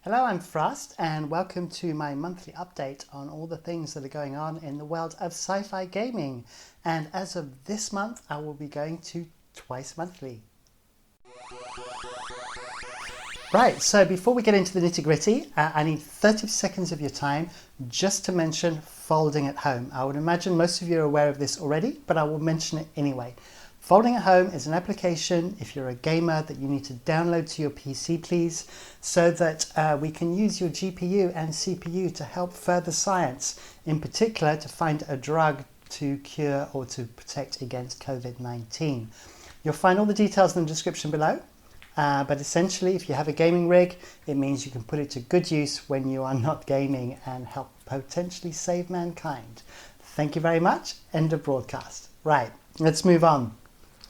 Hello, I'm Frost, and welcome to my monthly update on all the things that are going on in the world of sci-fi gaming. And as of this month, I will be going to twice monthly. Right, so before we get into the nitty-gritty, I need 30 seconds of your time just to mention Folding at Home. I would imagine most of you are aware of this already, but I will mention it anyway. Folding at Home is an application, if you're a gamer, that you need to download to your PC, please, so that we can use your GPU and CPU to help further science, in particular to find a drug to cure or to protect against COVID-19. You'll find all the details in the description below, but essentially if you have a gaming rig, it means you can put it to good use when you are not gaming and help potentially save mankind. Thank you very much. End of broadcast. Right, let's move on.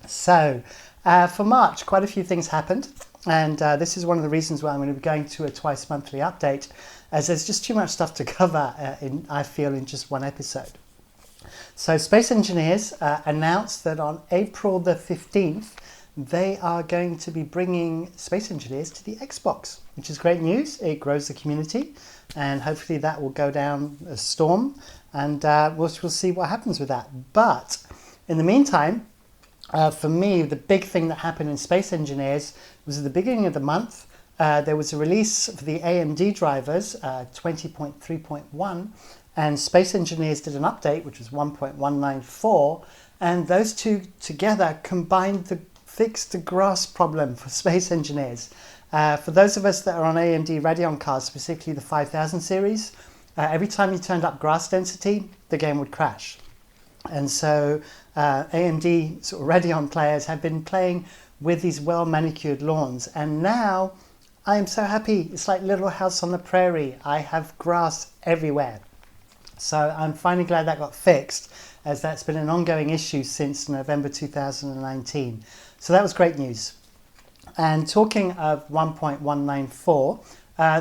So, for March, quite a few things happened, and this is one of the reasons why I'm going to be going to a twice monthly update, as there's just too much stuff to cover, I feel, in just one episode. So, Space Engineers announced that on April the 15th, they are going to be bringing Space Engineers to the Xbox, which is great news. It grows the community, and hopefully that will go down a storm, and we'll see what happens with that. But in the meantime, for me, the big thing that happened in Space Engineers was at the beginning of the month. There was a release for the AMD drivers, 20.3.1, and Space Engineers did an update, which was 1.194, and those two together combined to fix the grass problem for Space Engineers. For those of us that are on AMD Radeon cards, specifically the 5000 series, every time you turned up grass density, the game would crash. And so AMD sort of Radeon players have been playing with these well-manicured lawns, and now I am so happy. It's like Little House on the Prairie. I have grass everywhere. So I'm finally glad that got fixed, as that's been an ongoing issue since November 2019. So that was great news. And talking of 1.194,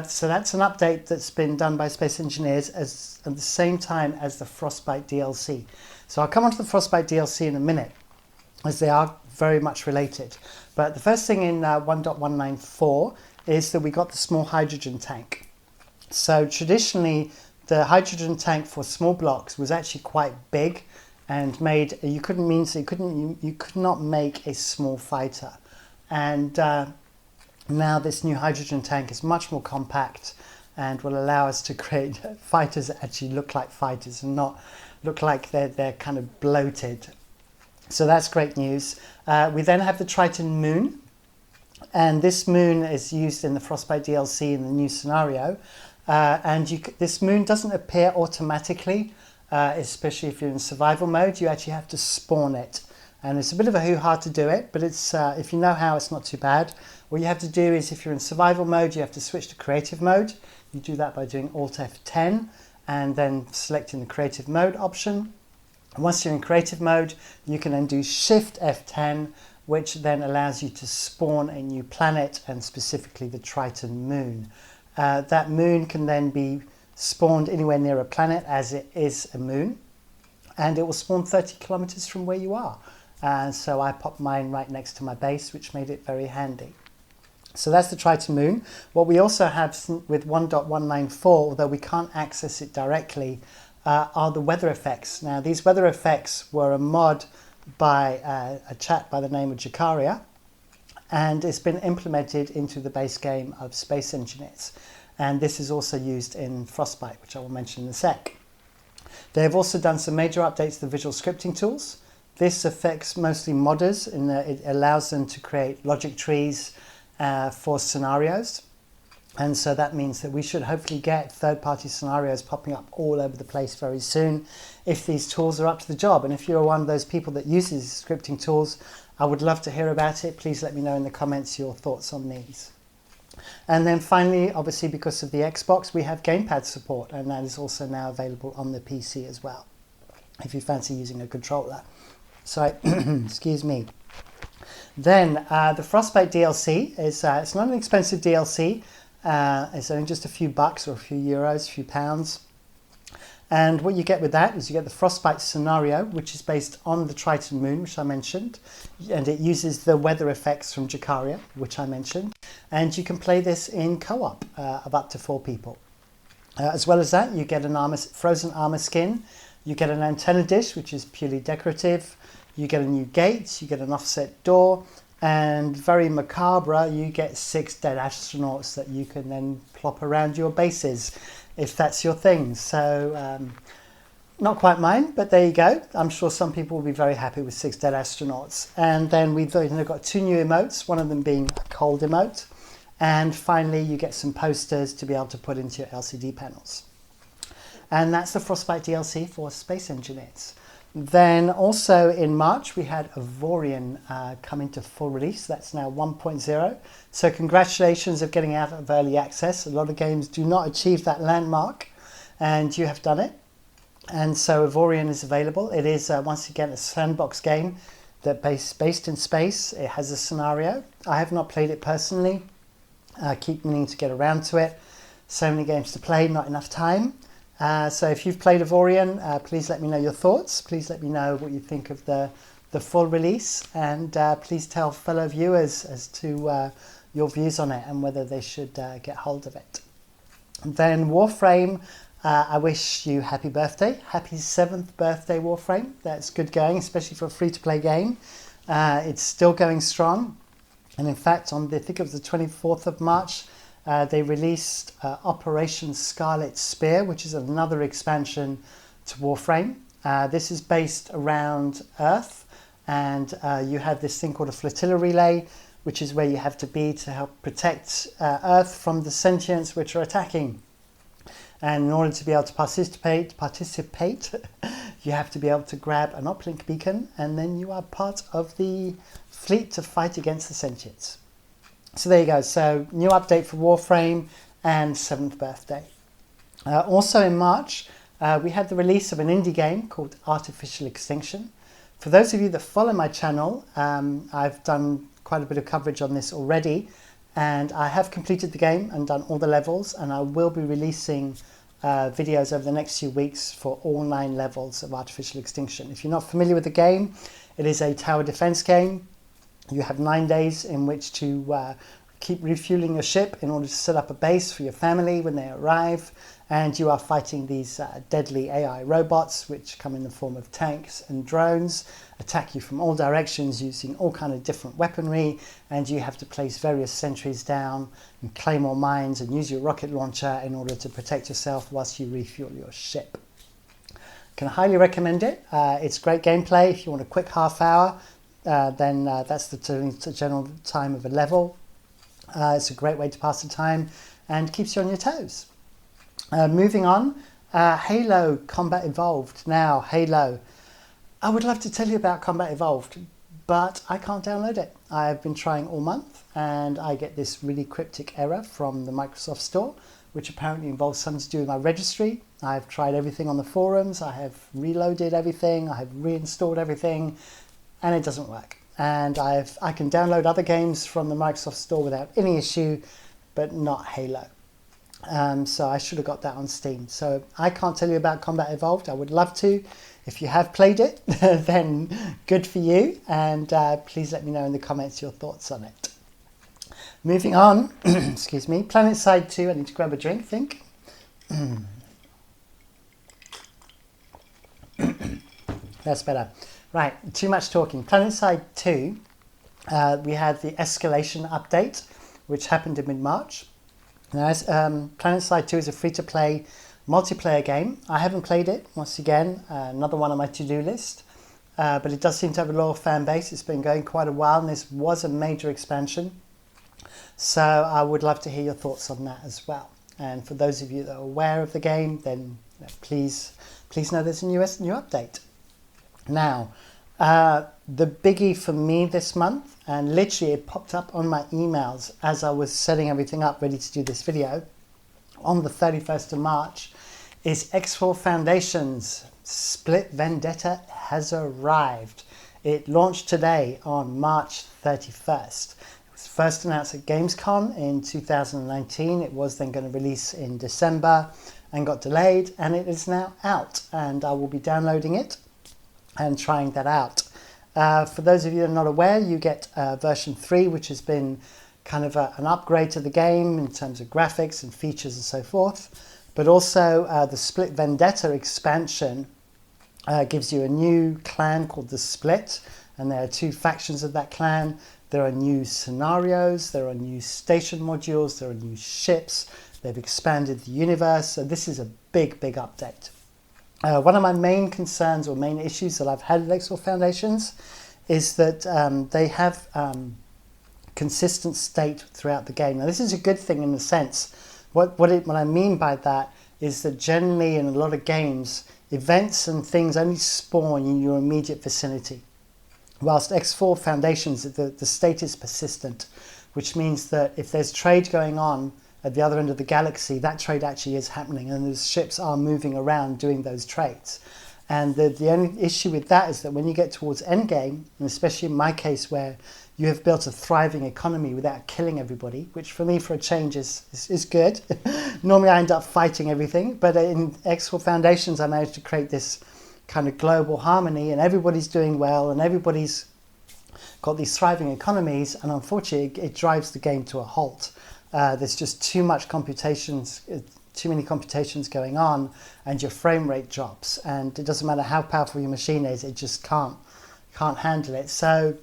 so that's an update that's been done by Space Engineers at the same time as the Frostbite DLC. So I'll come on to the Frostbite DLC in a minute, as they are very much related. But the first thing in 1.194 is that we got the small hydrogen tank. So traditionally, the hydrogen tank for small blocks was actually quite big, and you could not make a small fighter. And now this new hydrogen tank is much more compact and will allow us to create fighters that actually look like fighters and not look like they're kind of bloated. So that's great news. We then have the Triton Moon, and this moon is used in the Frostbite DLC in the new scenario. This moon doesn't appear automatically, especially if you're in survival mode. You actually have to spawn it. And it's a bit of a hoo-ha to do it, but it's if you know how, it's not too bad. What you have to do is, if you're in survival mode, you have to switch to creative mode. You do that by doing Alt F10 and then selecting the creative mode option. And once you're in creative mode, you can then do Shift F10, which then allows you to spawn a new planet, and specifically the Triton Moon. That moon can then be spawned anywhere near a planet, as it is a moon, and it will spawn 30 kilometers from where you are. So I popped mine right next to my base, which made it very handy. So that's the Triton Moon. What we also have with 1.194, although we can't access it directly, are the weather effects. Now, these weather effects were a mod by a chap by the name of Jakaria, and it's been implemented into the base game of Space Engineers. And this is also used in Frostbite, which I will mention in a sec. They have also done some major updates to the visual scripting tools. This affects mostly modders, in that it allows them to create logic trees for scenarios. And so that means that we should hopefully get third-party scenarios popping up all over the place very soon, if these tools are up to the job. And if you're one of those people that uses scripting tools, I would love to hear about it. Please let me know in the comments your thoughts on these. And then finally, obviously because of the Xbox, we have gamepad support, and that is also now available on the PC as well, if you fancy using a controller. So, excuse me. Then the Frostbite DLC is it's not an expensive DLC. It's only just a few bucks or a few euros, a few pounds. And what you get with that is you get the Frostbite scenario, which is based on the Triton moon, which I mentioned, and it uses the weather effects from Jacaria, which I mentioned, and you can play this in co-op of up to 4 people. As well as that, you get an frozen armor skin, you get an antenna dish, which is purely decorative, you get a new gate, you get an offset door, and very macabre, you get 6 dead astronauts that you can then plop around your bases, if that's your thing. So, not quite mine, but there you go. I'm sure some people will be very happy with 6 dead astronauts. And then we've got 2 new emotes, one of them being a cold emote. And finally, you get some posters to be able to put into your LCD panels. And that's the Frostbite DLC for Space Engineers. Then also in March, we had Avorion come into full release. That's now 1.0. So congratulations of getting out of early access. A lot of games do not achieve that landmark, and you have done it. And so Avorion is available. It is, once again, a sandbox game that based in space. It has a scenario. I have not played it personally. I keep meaning to get around to it. So many games to play, not enough time. So if you've played Avorion, please let me know your thoughts. Please let me know what you think of the full release, and please tell fellow viewers as to your views on it and whether they should get hold of it. Then Warframe, I wish you happy birthday. Happy 7th birthday, Warframe. That's good going, especially for a free-to-play game. It's still going strong. And in fact, I think it was the 24th of March, they released Operation Scarlet Spear, which is another expansion to Warframe. This is based around Earth, and you have this thing called a flotilla relay, which is where you have to be to help protect Earth from the sentients which are attacking. And in order to be able to participate, you have to be able to grab an uplink beacon, and then you are part of the fleet to fight against the sentients. So there you go. So new update for Warframe and 7th birthday. Also in March, we had the release of an indie game called Artificial Extinction. For those of you that follow my channel, I've done quite a bit of coverage on this already, and I have completed the game and done all the levels, and I will be releasing videos over the next few weeks for all 9 levels of Artificial Extinction. If you're not familiar with the game, it is a tower defense game. You have 9 days in which to keep refueling your ship in order to set up a base for your family when they arrive, and you are fighting these deadly AI robots which come in the form of tanks and drones, attack you from all directions using all kind of different weaponry, and you have to place various sentries down and claymore mines and use your rocket launcher in order to protect yourself whilst you refuel your ship. Can highly recommend it. It's great gameplay. If you want a quick half hour, then that's the general time of a level. It's a great way to pass the time and keeps you on your toes. Moving on, Halo Combat Evolved. Now, Halo. I would love to tell you about Combat Evolved, but I can't download it. I've been trying all month, and I get this really cryptic error from the Microsoft Store, which apparently involves something to do with my registry. I've tried everything on the forums. I have reloaded everything. I have reinstalled everything, and it doesn't work. And I can download other games from the Microsoft Store without any issue, but not Halo. So I should have got that on Steam. So I can't tell you about Combat Evolved. I would love to. If you have played it, then good for you. And please let me know in the comments your thoughts on it. Moving on, excuse me, Planetside 2. I need to grab a drink, I think. That's better. Right, too much talking. Planetside 2, we had the escalation update, which happened in mid-March. Now, Planetside 2 is a free-to-play multiplayer game. I haven't played it, once again, another one on my to-do list. But it does seem to have a loyal fan base. It's been going quite a while, and this was a major expansion. So I would love to hear your thoughts on that as well. And for those of you that are aware of the game, then please know there's a new update. Now, the biggie for me this month, and literally it popped up on my emails as I was setting everything up ready to do this video, on the 31st of March, is X4 Foundations Split Vendetta has arrived. It launched today on March 31st. It was first announced at Gamescom in 2019. It was then going to release in December, and got delayed, and it is now out, and I will be downloading it and trying that out. For those of you that are not aware, you get version 3, which has been kind of an upgrade to the game in terms of graphics and features and so forth. But also the Split Vendetta expansion gives you a new clan called the Split, and there are 2 factions of that clan. There are new scenarios, there are new station modules, there are new ships. They've expanded the universe, so this is a big, big update. One of my main concerns or main issues that I've had with Exfil Foundations is that they have consistent state throughout the game. Now this is a good thing in the sense, what I mean by that is that generally in a lot of games, events and things only spawn in your immediate vicinity. Whilst X4 Foundations, the state is persistent, which means that if there's trade going on at the other end of the galaxy, that trade actually is happening, and those ships are moving around doing those trades. And the only issue with that is that when you get towards endgame, and especially in my case where you have built a thriving economy without killing everybody, which for me for a change is good. Normally I end up fighting everything, but in X4 Foundations I managed to create this kind of global harmony, and everybody's doing well, and everybody's got these thriving economies, and unfortunately it drives the game to a halt. There's just too many computations going on, and your frame rate drops, and it doesn't matter how powerful your machine is, it just can't handle it. So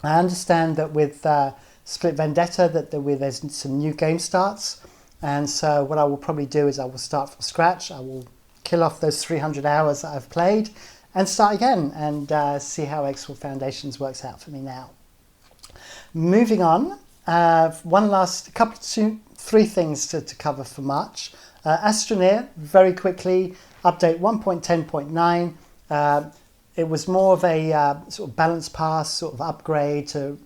I understand that with Split Vendetta that there's some new game starts, and so what I will probably do is I will start from scratch. I will kill off those 300 hours that I've played and start again and see how Exfil Foundations works out for me now. Moving on, three things to cover for March. Astroneer, very quickly, update 1.10.9. It was more of a sort of balance pass sort of upgrade to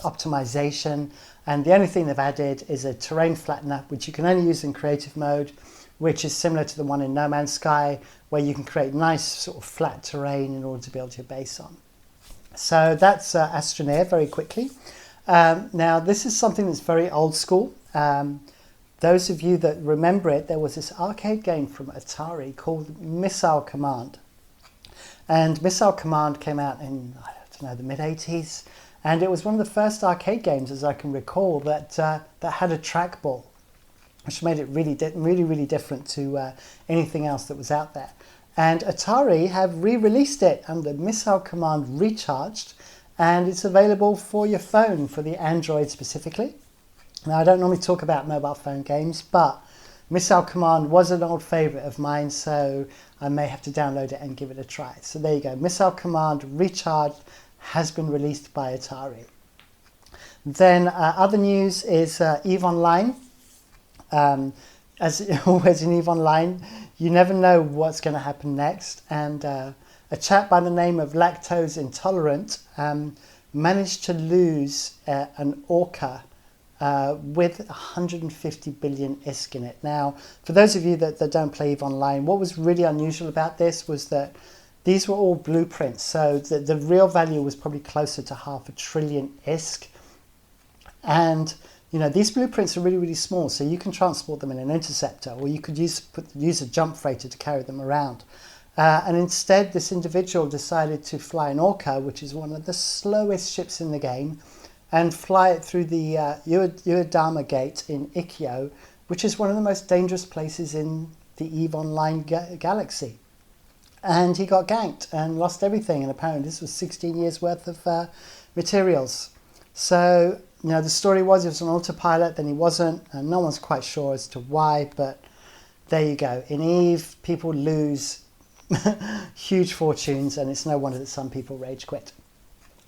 optimization, and the only thing they've added is a terrain flattener, which you can only use in creative mode, which is similar to the one in No Man's Sky, where you can create nice sort of flat terrain in order to build your base on. So that's Astroneer very quickly. Now this is something that's very old school. Those of you that remember it, there was this arcade game from Atari called Missile Command. And Missile Command came out in, I don't know, the mid-80s. And it was one of the first arcade games, as I can recall, that had a trackball, which made it really different to anything else that was out there. And Atari have re-released it under Missile Command Recharged, and it's available for your phone, for the Android specifically. Now, I don't normally talk about mobile phone games, but Missile Command was an old favourite of mine, so I may have to download it and give it a try. So there you go, Missile Command Recharged has been released by Atari. Then other news is EVE Online. As always in EVE Online, you never know what's going to happen next, and a chap by the name of Lactose Intolerant managed to lose an orca with 150 billion ISK in it. Now, for those of you that don't play EVE Online, what was really unusual about this was that these were all blueprints, so the real value was probably closer to 500 billion ISK. And you know, these blueprints are really small, so you can transport them in an interceptor, or you could use a jump freighter to carry them around. And instead, this individual decided to fly an Orca, which is one of the slowest ships in the game, and fly it through the Uedama Gate in Ikkyo, which is one of the most dangerous places in the EVE Online galaxy. And he got ganked and lost everything, and apparently this was 16 years worth of materials. So, you know, the story was he was on autopilot, then he wasn't, and no one's quite sure as to why, but there you go. In EVE, people lose huge fortunes, and it's no wonder that some people rage quit.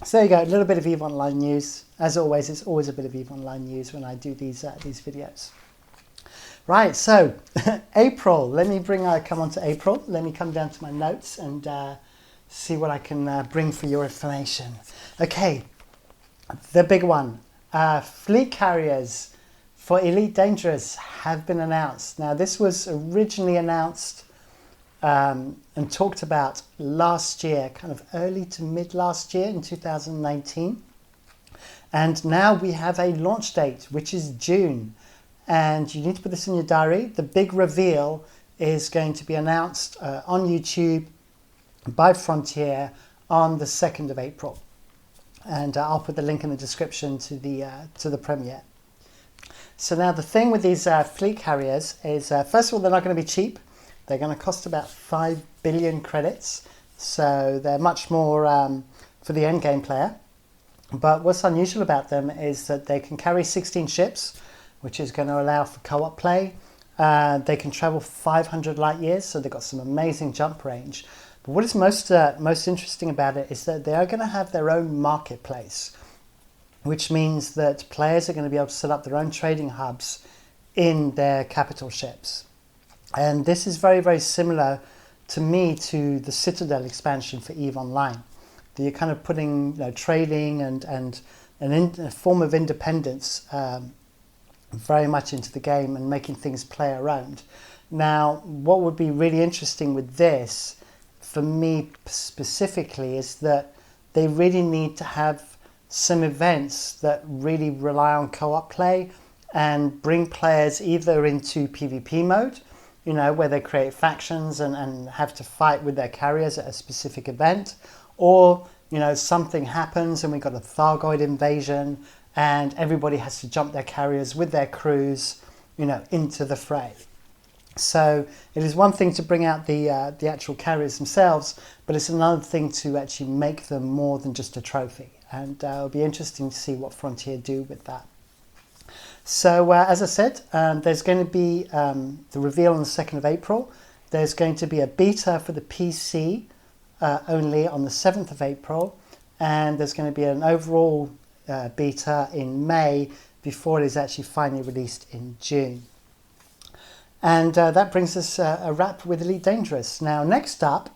So there you go, a little bit of EVE Online news. As always, it's always a bit of EVE Online news when I do these videos. Right, so April. Let me come on to April. Let me come down to my notes and see what I can bring for your information. Okay, the big one. Fleet carriers for Elite Dangerous have been announced. Now, this was originally announced and talked about last year, kind of early to mid last year in 2019. And now we have a launch date, which is June. And you need to put this in your diary. The big reveal is going to be announced on YouTube by Frontier on the 2nd of April. And I'll put the link in the description to the premiere. So now the thing with these fleet carriers is, first of all, they're not going to be cheap. They're going to cost about 5 billion credits. So they're much more for the end game player. But what's unusual about them is that they can carry 16 ships, which is going to allow for co-op play. They can travel 500 light years, so they've got some amazing jump range. But what is most interesting about it is that they are going to have their own marketplace, which means that players are going to be able to set up their own trading hubs in their capital ships. And this is very, very similar to me to the Citadel expansion for EVE Online. You're kind of putting trading and a form of independence very much into the game and making things play around. Now, what would be really interesting with this, for me specifically, is that they really need to have some events that really rely on co-op play and bring players either into PvP mode, where they create factions and have to fight with their carriers at a specific event, or something happens and we've got a Thargoid invasion and everybody has to jump their carriers with their crews into the fray. So it is one thing to bring out the actual carriers themselves, but it's another thing to actually make them more than just a trophy, and it'll be interesting to see what Frontier do with that. So as I said, there's going to be the reveal on the 2nd of April. There's going to be a beta for the PC only on the 7th of April, and there's going to be an overall beta in May before it is actually finally released in June. And that brings us a wrap with Elite Dangerous. Now, next up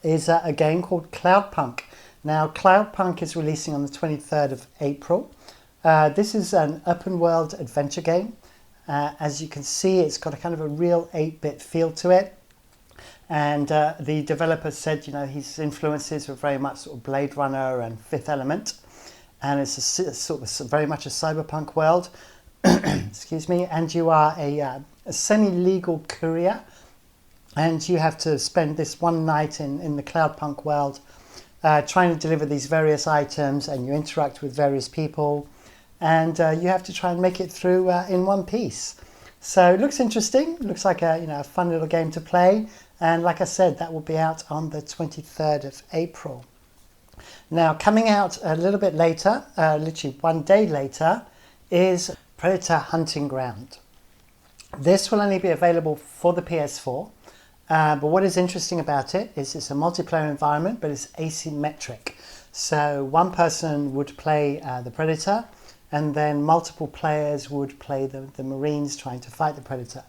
is a game called Cloudpunk. Now, Cloudpunk is releasing on the 23rd of April. This is an open world adventure game. As you can see, it's got a kind of a real 8-bit feel to it. And the developer said, his influences were very much sort of Blade Runner and Fifth Element. And it's sort of very much a cyberpunk world. Excuse me. And you are a semi-legal courier. And you have to spend this one night in the Cloudpunk world trying to deliver these various items, and you interact with various people. And you have to try and make it through in one piece. So it looks interesting. It looks like a fun little game to play. And like I said, that will be out on the 23rd of April. Now, coming out a little bit later, literally one day later, is Predator Hunting Ground. This will only be available for the PS4. But what is interesting about it is it's a multiplayer environment, but it's asymmetric. So one person would play the Predator, and then multiple players would play the Marines trying to fight the Predator.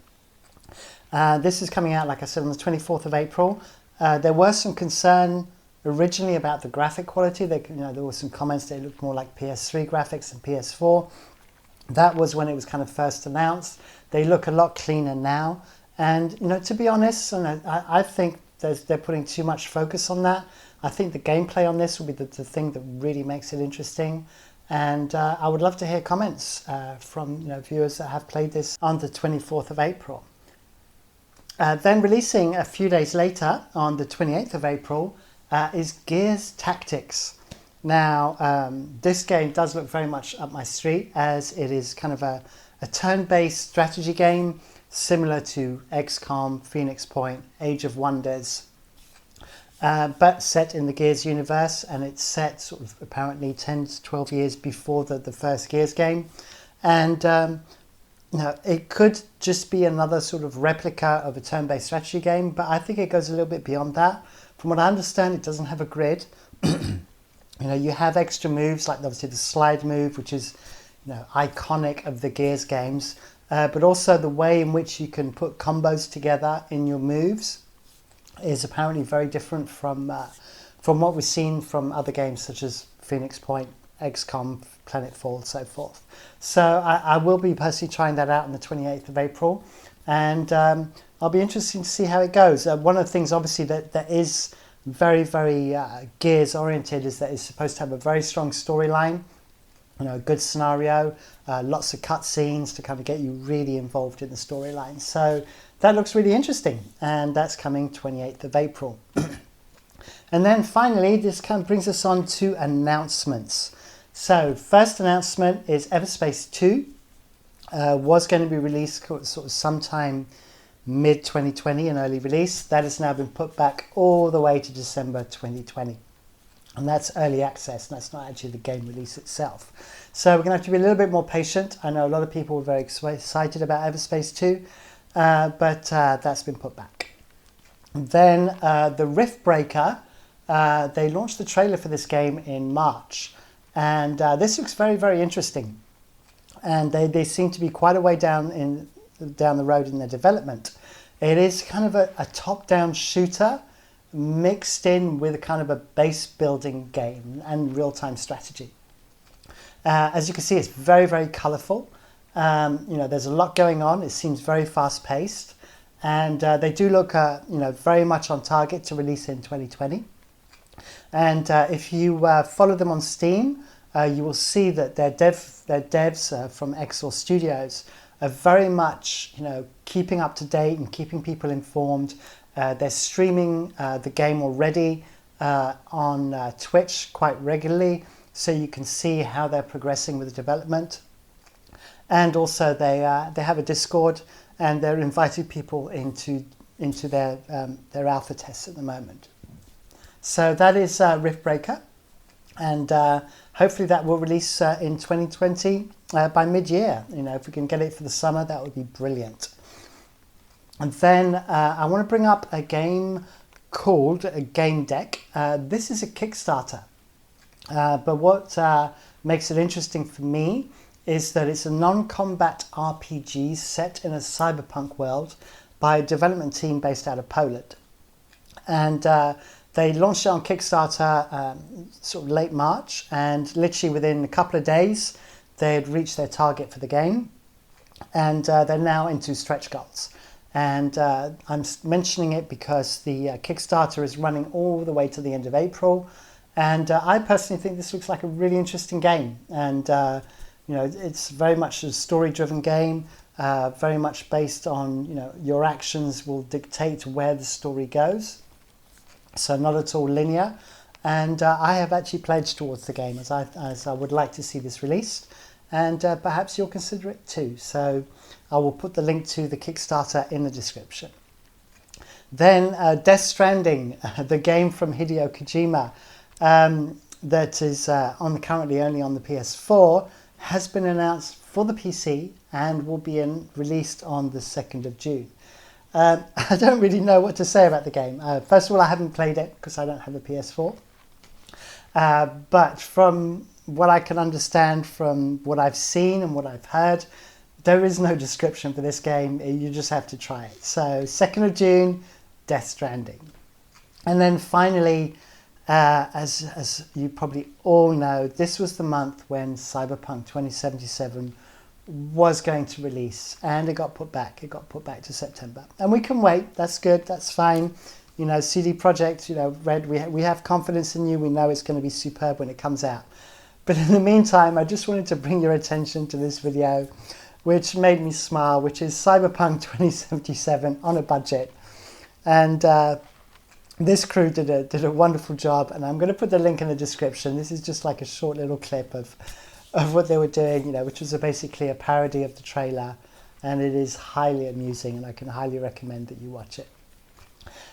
This is coming out, like I said, on the 24th of April. There was some concern originally about the graphic quality. There were some comments that it looked more like PS3 graphics than PS4. That was when it was kind of first announced. They look a lot cleaner now. And, to be honest, I think they're putting too much focus on that. I think the gameplay on this will be the thing that really makes it interesting. And I would love to hear comments from viewers that have played this on the 24th of April. Then releasing a few days later, on the 28th of April, is Gears Tactics. Now, this game does look very much up my street, as it is kind of a turn-based strategy game, similar to XCOM, Phoenix Point, Age of Wonders, but set in the Gears universe, and it's set sort of apparently 10 to 12 years before the first Gears game. And it could just be another sort of replica of a turn-based strategy game, but I think it goes a little bit beyond that. From what I understand, it doesn't have a grid. You have extra moves, like obviously the slide move, which is iconic of the Gears games, but also the way in which you can put combos together in your moves is apparently very different from what we've seen from other games such as Phoenix Point, XCOM, Planetfall, so forth. So I will be personally trying that out on the 28th of April, and I'll be interested to see how it goes. One of the things obviously that is very, very Gears oriented is that it's supposed to have a very strong storyline, a good scenario, lots of cutscenes to kind of get you really involved in the storyline. So that looks really interesting, and that's coming 28th of April. And then finally, this kind of brings us on to announcements. So first announcement is Everspace 2 was going to be released sort of sometime mid-2020, an early release. That has now been put back all the way to December 2020. And that's early access, and that's not actually the game release itself. So we're going to have to be a little bit more patient. I know a lot of people were very excited about Everspace 2, but that's been put back. Then the Riftbreaker, they launched the trailer for this game in March. And this looks very, very interesting. And they seem to be quite a way down the road in their development. It is kind of a top-down shooter mixed in with a kind of a base building game and real-time strategy. As you can see, it's very, very colourful. There's a lot going on. It seems very fast-paced, and they do look very much on target to release in 2020. And if you follow them on Steam, you will see that their devs from Exor Studios are very much keeping up to date and keeping people informed. They're streaming the game already on Twitch quite regularly, so you can see how they're progressing with the development. And also they have a Discord, and they're inviting people into their alpha tests at the moment. So that is Riftbreaker, and hopefully that will release in 2020 by mid-year. If we can get it for the summer, that would be brilliant. And then I want to bring up a game called Gamedec. This is a Kickstarter, but what makes it interesting for me is that it's a non-combat RPG set in a cyberpunk world by a development team based out of Poland. And they launched it on Kickstarter sort of late March, and literally within a couple of days they had reached their target for the game, and they're now into stretch goals. And I'm mentioning it because the Kickstarter is running all the way to the end of April, and I personally think this looks like a really interesting game. And it's very much a story-driven game, very much based on your actions will dictate where the story goes. So not at all linear, and I have actually pledged towards the game as I would like to see this released, and perhaps you'll consider it too. So I will put the link to the Kickstarter in the description. Then Death Stranding, the game from Hideo Kojima that is currently only on the PS4, has been announced for the PC and will be released on the 2nd of June. I don't really know what to say about the game. First of all, I haven't played it because I don't have a PS4. But from what I can understand from what I've seen and what I've heard, there is no description for this game. You just have to try it. So 2nd of June, Death Stranding. And then finally, as you probably all know, this was the month when Cyberpunk 2077 was going to release, and it got put back. It got put back to September, and we can wait. That's good. That's fine. CD Projekt, Red, we have confidence in you. We know it's going to be superb when it comes out. But in the meantime, I just wanted to bring your attention to this video, which made me smile, which is Cyberpunk 2077 on a budget, and this crew did a wonderful job. And I'm going to put the link in the description. This is just like a short little clip of what they were doing, which was basically a parody of the trailer, and it is highly amusing, and I can highly recommend that you watch it.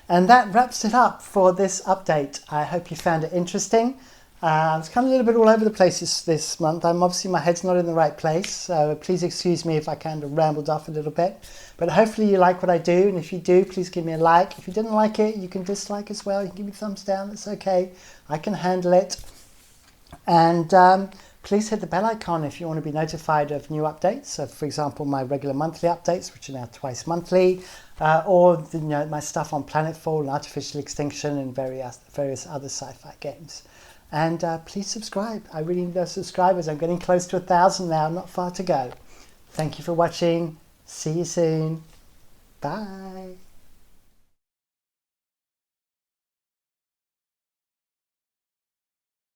And that wraps it up for this update. I hope you found it interesting. I was kind of a little bit all over the place this month. Obviously my head's not in the right place, so please excuse me if I kind of rambled off a little bit. But hopefully you like what I do, and if you do, please give me a like. If you didn't like it, you can dislike as well. You can give me a thumbs down, that's okay. I can handle it. And please hit the bell icon if you want to be notified of new updates. So, for example, my regular monthly updates, which are now twice monthly, or my stuff on Planetfall and Artificial Extinction and various other sci-fi games. And please subscribe. I really need those subscribers. I'm getting close to 1,000 now, not far to go. Thank you for watching. See you soon. Bye.